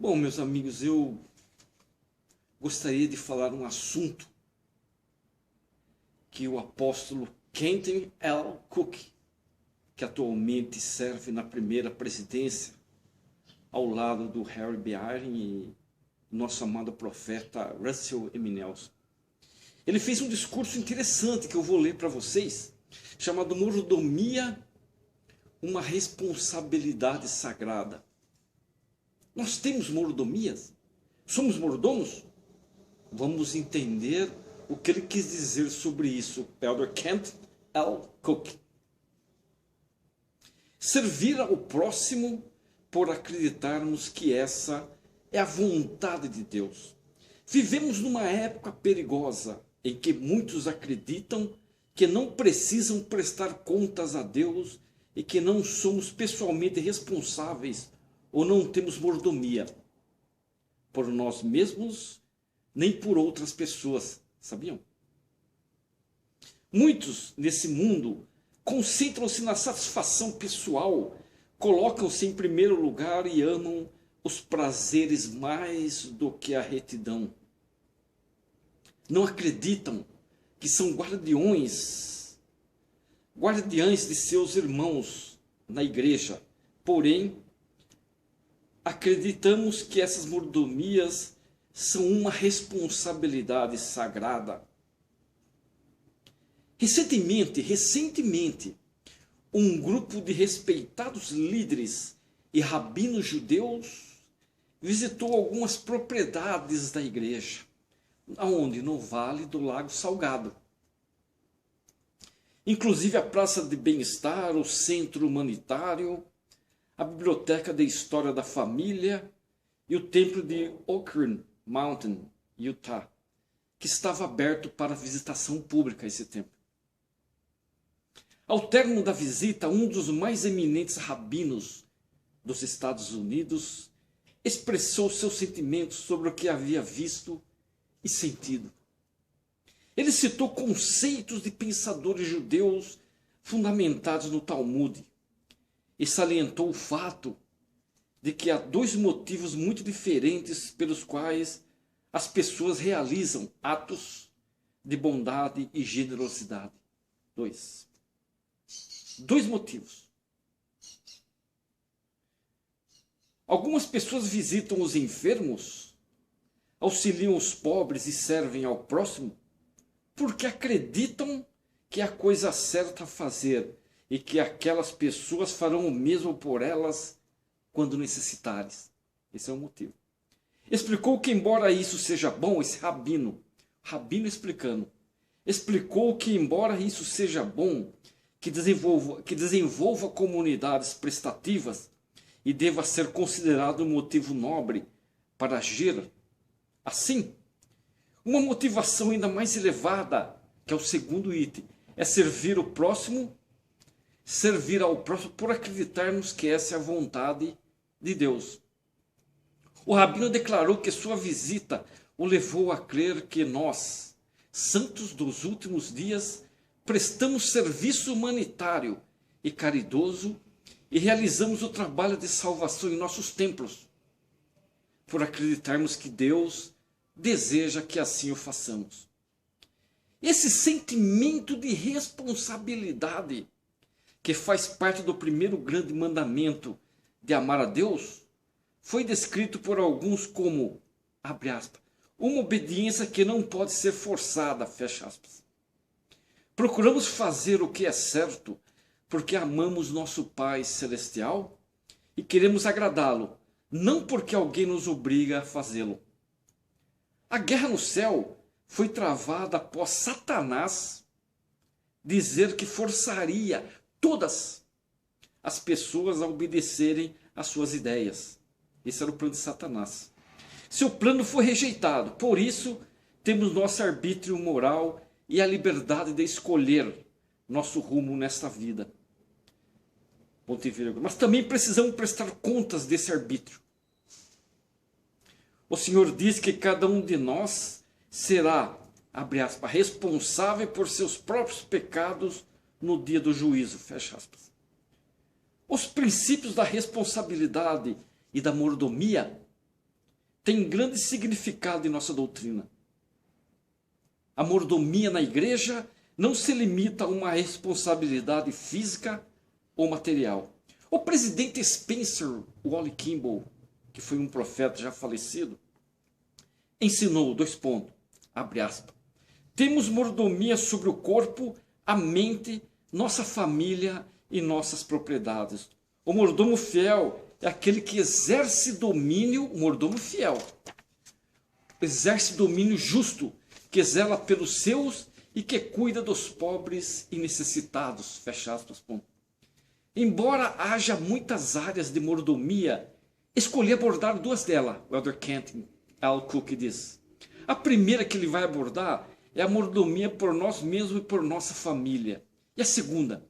Bom, meus amigos, eu gostaria de falar um assunto que o apóstolo Kenton L. Cook, que atualmente serve na primeira presidência, ao lado do Harry B. Eyring e nosso amado profeta Russell M. Nelson. Ele fez um discurso interessante que eu vou ler para vocês, chamado Mordomia, uma responsabilidade sagrada. Nós temos mordomias? Somos mordomos? Vamos entender o que ele quis dizer sobre isso. Elder Kent L. Cook. Servir ao próximo por acreditarmos que essa é a vontade de Deus. Vivemos numa época perigosa em que muitos acreditam que não precisam prestar contas a Deus e que não somos pessoalmente responsáveis ou não temos mordomia por nós mesmos nem por outras pessoas, sabiam? Muitos nesse mundo concentram-se na satisfação pessoal, colocam-se em primeiro lugar e amam os prazeres mais do que a retidão. Não acreditam que são guardiães de seus irmãos na igreja, porém, acreditamos que essas mordomias são uma responsabilidade sagrada. Recentemente, um grupo de respeitados líderes e rabinos judeus visitou algumas propriedades da igreja, aonde no Vale do Lago Salgado. Inclusive a Praça de Bem-Estar, o Centro Humanitário, a Biblioteca de História da Família e o Templo de Oakland Mountain, Utah, que estava aberto para visitação pública esse tempo. Ao término da visita, um dos mais eminentes rabinos dos Estados Unidos expressou seus sentimentos sobre o que havia visto e sentido. Ele citou conceitos de pensadores judeus fundamentados no Talmud e salientou o fato de que há dois motivos muito diferentes pelos quais as pessoas realizam atos de bondade e generosidade. Dois motivos. Algumas pessoas visitam os enfermos, auxiliam os pobres e servem ao próximo porque acreditam que é a coisa certa a fazer e que aquelas pessoas farão o mesmo por elas quando necessitares. Esse é o motivo. Explicou que, embora isso seja bom, esse rabino explicou que, embora isso seja bom, que desenvolva comunidades prestativas e deva ser considerado um motivo nobre para agir. Assim, uma motivação ainda mais elevada, que é o segundo item, é servir ao próximo por acreditarmos que essa é a vontade de Deus. O rabino declarou que sua visita o levou a crer que nós, santos dos últimos dias, prestamos serviço humanitário e caridoso e realizamos o trabalho de salvação em nossos templos, por acreditarmos que Deus deseja que assim o façamos. Esse sentimento de responsabilidade, que faz parte do primeiro grande mandamento de amar a Deus, foi descrito por alguns como, abre aspas, uma obediência que não pode ser forçada, fecha aspas. Procuramos fazer o que é certo porque amamos nosso Pai Celestial e queremos agradá-lo, não porque alguém nos obriga a fazê-lo. A guerra no céu foi travada após Satanás dizer que forçaria todas as pessoas a obedecerem às suas ideias. Esse era o plano de Satanás. Seu plano foi rejeitado, por isso temos nosso arbítrio moral e a liberdade de escolher nosso rumo nesta vida. Ponto e vírgula. Mas também precisamos prestar contas desse arbítrio. O Senhor diz que cada um de nós será, abre aspas, responsável por seus próprios pecados no dia do juízo, fecha aspas. Os princípios da responsabilidade e da mordomia tem grande significado em nossa doutrina. A mordomia na igreja não se limita a uma responsabilidade física ou material. O presidente Spencer Wally Kimball, que foi um profeta já falecido, ensinou, abre aspas, temos mordomia sobre o corpo, a mente, nossa família e nossas propriedades. O mordomo fiel é aquele que exerce domínio, o mordomo fiel, exerce domínio justo, que zela pelos seus e que cuida dos pobres e necessitados. Fecha aspas. Embora haja muitas áreas de mordomia, escolhi abordar duas delas, o Elder Kent L. Cook diz. A primeira que ele vai abordar é a mordomia por nós mesmos e por nossa família. E a segunda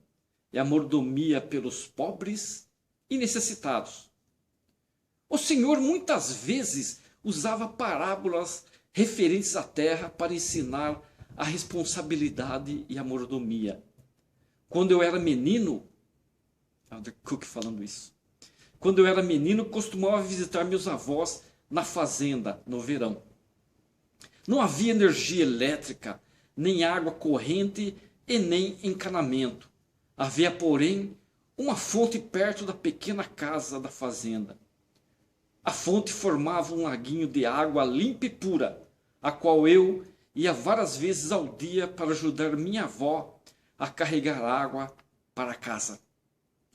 é a mordomia pelos pobres e necessitados. O Senhor muitas vezes usava parábolas referentes à terra para ensinar a responsabilidade e a mordomia. Quando eu era menino, Elder Cook falando isso, quando eu era menino, costumava visitar meus avós na fazenda no verão. Não havia energia elétrica, nem água corrente e nem encanamento. Havia, porém, uma fonte perto da pequena casa da fazenda. A fonte formava um laguinho de água limpa e pura, a qual eu ia várias vezes ao dia para ajudar minha avó a carregar água para casa.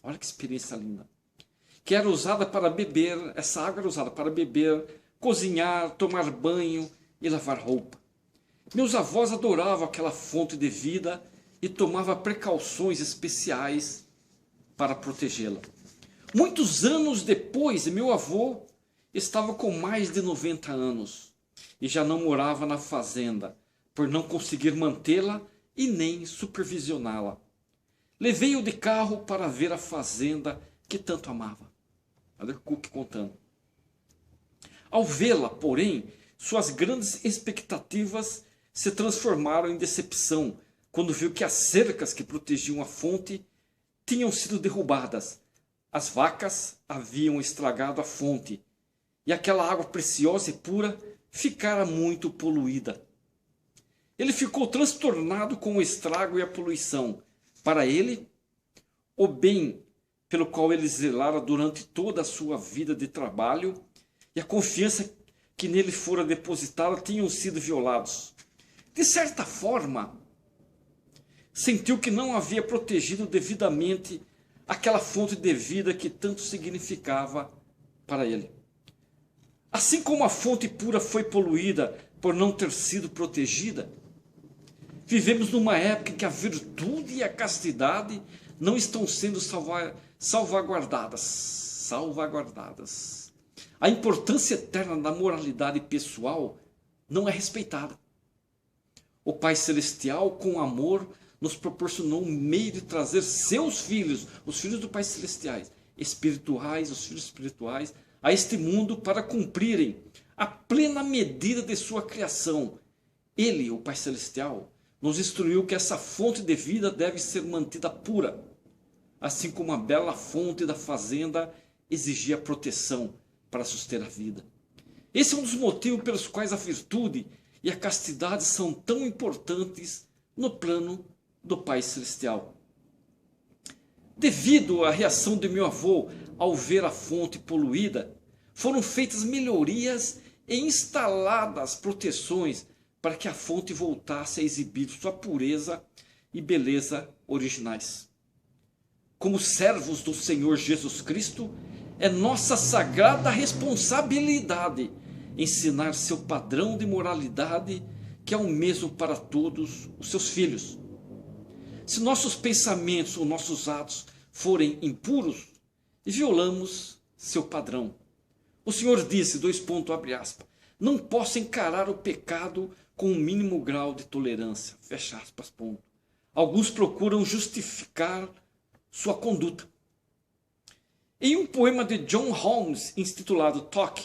Olha que experiência linda. Que era usada para beber, essa água era usada para beber, cozinhar, tomar banho e lavar roupa. Meus avós adoravam aquela fonte de vida e tomavam precauções especiais para protegê-la. Muitos anos depois, meu avô estava com mais de 90 anos e já não morava na fazenda, por não conseguir mantê-la e nem supervisioná-la. Levei-o de carro para ver a fazenda que tanto amava. Olha o Cook contando. Ao vê-la, porém, suas grandes expectativas se transformaram em decepção quando viu que as cercas que protegiam a fonte tinham sido derrubadas. As vacas haviam estragado a fonte e aquela água preciosa e pura ficara muito poluída. Ele ficou transtornado com o estrago e a poluição. Para ele, o bem pelo qual ele zelara durante toda a sua vida de trabalho e a confiança que nele fora depositada tinham sido violados. De certa forma, sentiu que não havia protegido devidamente aquela fonte de vida que tanto significava para ele. Assim como a fonte pura foi poluída por não ter sido protegida, vivemos numa época em que a virtude e a castidade não estão sendo salvaguardadas. A importância eterna da moralidade pessoal não é respeitada. O Pai Celestial, com amor, nos proporcionou um meio de trazer seus filhos, os filhos do Pai Celestial, espirituais, os filhos espirituais, a este mundo para cumprirem a plena medida de sua criação. Ele, o Pai Celestial, nos instruiu que essa fonte de vida deve ser mantida pura, assim como a bela fonte da fazenda exigia proteção para suster a vida. Esse é um dos motivos pelos quais a virtude e a castidade são tão importantes no plano do Pai Celestial. Devido à reação de meu avô ao ver a fonte poluída, foram feitas melhorias e instaladas proteções para que a fonte voltasse a exibir sua pureza e beleza originais. Como servos do Senhor Jesus Cristo, é nossa sagrada responsabilidade ensinar seu padrão de moralidade, que é o mesmo para todos os seus filhos. Se nossos pensamentos ou nossos atos forem impuros, violamos seu padrão. O Senhor disse, abre aspas, não posso encarar o pecado com o mínimo grau de tolerância, fecha aspas, ponto. Alguns procuram justificar sua conduta. Em um poema de John Holmes, intitulado Talk,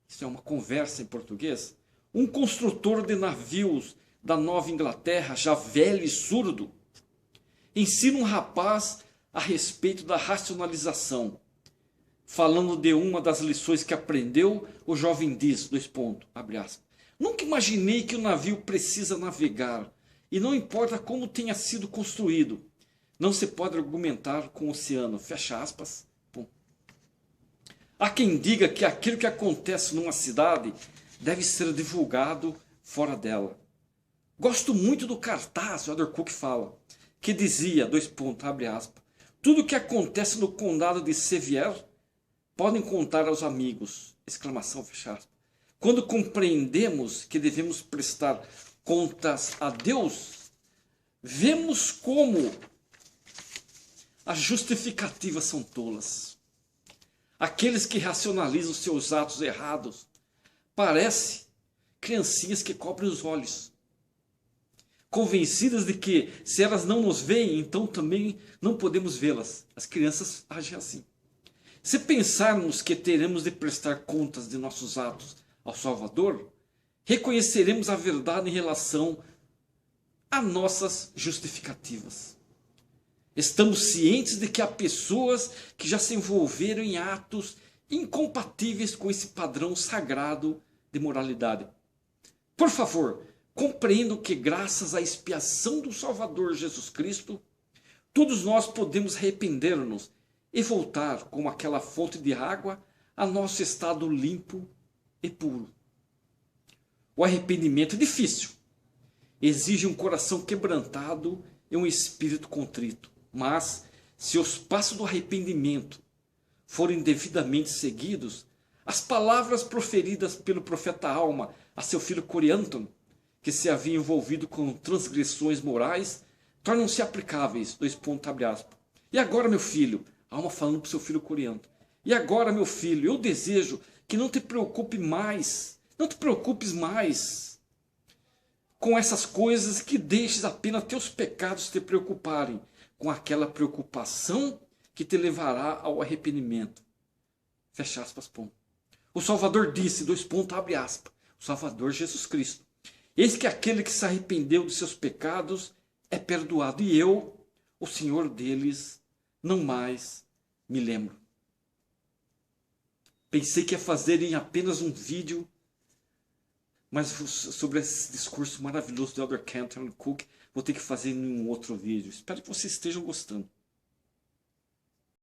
isso é uma conversa em português, um construtor de navios da Nova Inglaterra, já velho e surdo, ensina um rapaz a respeito da racionalização. falando de uma das lições que aprendeu, o jovem diz, abre aspas, nunca imaginei que o navio precisa navegar, e não importa como tenha sido construído, não se pode argumentar com o oceano, fecha aspas. Há quem diga que aquilo que acontece numa cidade deve ser divulgado fora dela. Gosto muito do cartaz, o Edward Cook fala, que dizia, abre aspas, tudo o que acontece no condado de Sevier podem contar aos amigos, exclamação, fecha aspas. Quando compreendemos que devemos prestar contas a Deus, vemos como as justificativas são tolas. Aqueles que racionalizam seus atos errados parecem criancinhas que cobrem os olhos, convencidas de que se elas não nos veem, então também não podemos vê-las. As crianças agem assim. Se pensarmos que teremos de prestar contas de nossos atos ao Salvador, reconheceremos a verdade em relação a nossas justificativas. Estamos cientes de que há pessoas que já se envolveram em atos incompatíveis com esse padrão sagrado de moralidade. Por favor, compreendam que graças à expiação do Salvador Jesus Cristo, todos nós podemos arrepender-nos e voltar, como aquela fonte de água, a nosso estado limpo e puro. O arrependimento é difícil, exige um coração quebrantado e um espírito contrito. Mas, se os passos do arrependimento forem devidamente seguidos, as palavras proferidas pelo profeta Alma a seu filho Corianton, que se havia envolvido com transgressões morais, tornam-se aplicáveis. Abre aspas. E agora, meu filho, Alma falando para o seu filho Corianton, e agora, meu filho, eu desejo que não te preocupes mais com essas coisas, que deixes apenas teus pecados te preocuparem, com aquela preocupação que te levará ao arrependimento. Fecha aspas, ponto. O Salvador disse, abre aspas, o Salvador Jesus Cristo, eis que aquele que se arrependeu de seus pecados é perdoado, e eu, o Senhor deles, não mais me lembro. Pensei que ia fazer em apenas um vídeo, mas sobre esse discurso maravilhoso do Elder Kenton Cook, vou ter que fazer em um outro vídeo. Espero que vocês estejam gostando.